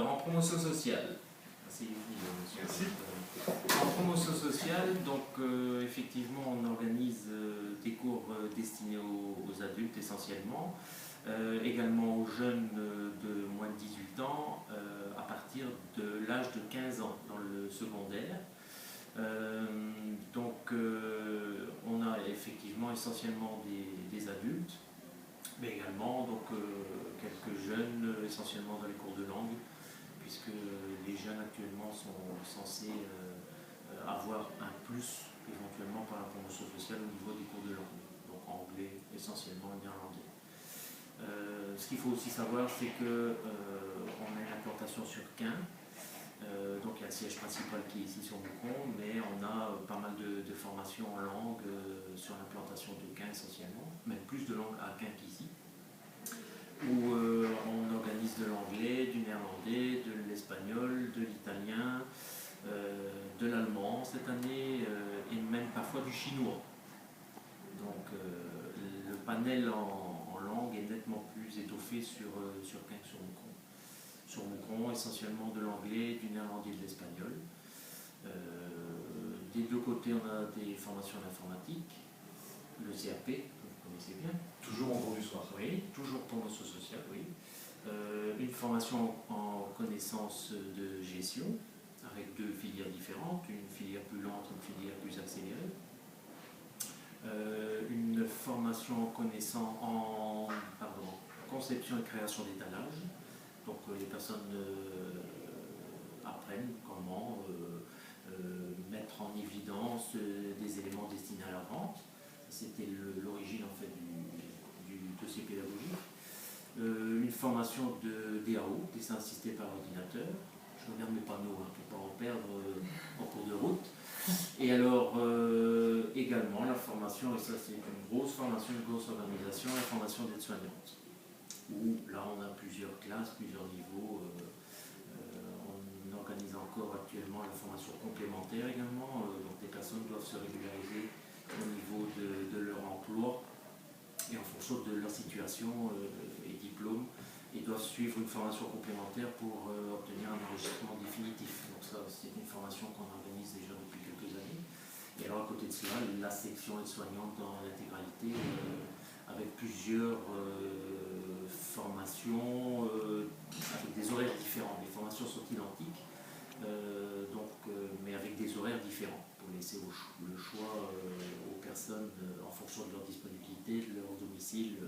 Alors, en promotion sociale, Merci. En promotion sociale, donc effectivement, on organise des cours destinés aux adultes essentiellement, également aux jeunes de moins de 18 ans, à partir de l'âge de 15 ans dans le secondaire. On a effectivement essentiellement des adultes, mais également quelques jeunes, essentiellement dans les cours de langue, puisque les jeunes actuellement sont censés avoir un plus éventuellement par la promotion sociale au niveau des cours de langue, donc anglais essentiellement et néerlandais. Ce qu'il faut aussi savoir, c'est qu'on a une implantation sur Caen, donc il y a le siège principal qui est ici sur Moucron, mais on a pas mal de formations en langue sur l'implantation de Caen essentiellement, même plus de langues à Caen qu'ici, où on organise de l'anglais, du néerlandais, de l'espagnol, de l'italien, de l'allemand cette année, et même parfois du chinois. Donc le panel en langue est nettement plus étoffé sur Caen que sur Moucron. Sur Moucron, essentiellement de l'anglais, du néerlandais et de l'espagnol. Des deux côtés, on a des formations d'informatique, le CAP, que vous connaissez bien. Toujours en cours du soir. Oui, toujours promotion sociale, oui. Une formation en connaissance de gestion, avec deux filières différentes, une filière plus lente, une filière plus accélérée. Une formation en conception et création d'étalage. Donc les personnes apprennent comment mettre en évidence des éléments destinés à la vente. C'était l'origine en fait du dossier pédagogique. Une formation de DAO, dessin assisté par ordinateur. Je regarde mes panneaux pour ne pas en perdre en cours de route. Et alors également la formation, et ça c'est une grosse formation, une grosse organisation, la formation d'aide-soignante, où là on a plusieurs classes, plusieurs niveaux. On organise encore actuellement la formation complémentaire également, donc les personnes doivent se régulariser au niveau de leur emploi et en fonction de leur situation et diplôme, ils doivent suivre une formation complémentaire pour obtenir un enregistrement définitif. Donc ça c'est une formation qu'on organise déjà depuis quelques années. Et alors à côté de cela, la section aide-soignante dans l'intégralité, avec plusieurs formations avec des horaires différents. Les formations sont identiques, mais avec des horaires différents, pour laisser le choix aux personnes en fonction de leur disponibilité, de leur domicile.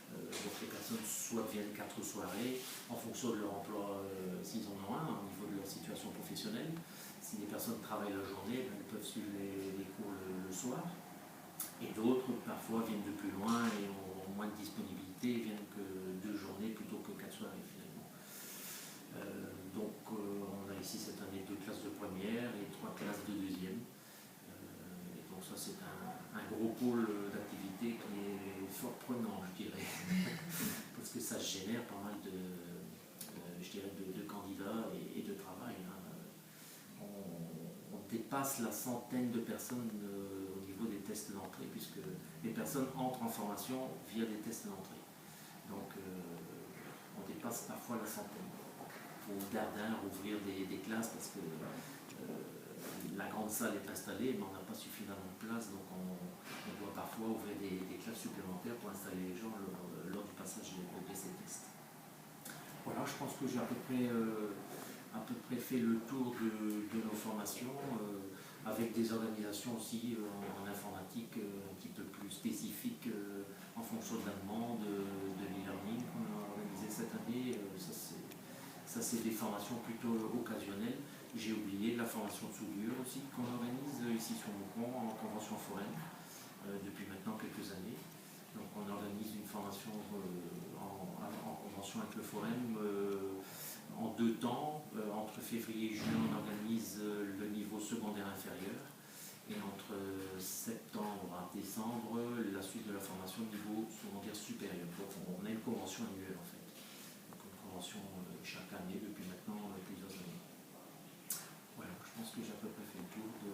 Donc les personnes soit viennent 4 soirées, en fonction de leur emploi, s'ils en ont un, au niveau de leur situation professionnelle. Si les personnes travaillent la journée, elles peuvent suivre les cours le soir. Et d'autres, parfois, viennent de plus loin et ont moins de disponibilité, viennent que 2 journées plutôt que 4 soirées finalement. On a ici cette année 2 classes de première et 3 classes de deuxième. Et donc ça c'est un gros pôle d'activité qui est fort prenant, je dirais, parce que ça génère pas mal de candidats et de travail. On dépasse la centaine de personnes au niveau des tests d'entrée, puisque les personnes entrent en formation via des tests d'entrée. Donc on dépasse parfois la centaine. Il faut Gardin rouvrir des classes parce que la grande salle est installée, mais on n'a pas suffisamment de place, donc on doit parfois ouvrir des classes supplémentaires pour installer les gens lors du passage de ces tests. Voilà, je pense que j'ai à peu près fait le tour de nos formations, avec des organisations aussi en informatique un petit peu plus spécifiques en fonction de la demande de l'e-learning qu'on a organisé cette année. Ça c'est des formations plutôt occasionnelles. J'ai oublié la formation de soudure aussi qu'on organise ici sur Moucron en convention foraine depuis maintenant quelques années. Donc on organise une formation en convention avec le forum en 2 temps. Entre février et juin, on organise le niveau secondaire inférieur. Et entre septembre à décembre, la suite de la formation niveau secondaire supérieur. Donc on a une convention annuelle en fait. Donc une convention chaque année depuis maintenant plusieurs années. Voilà, je pense que j'ai à peu près fait le tour de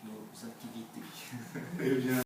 nos activités. Eh bien.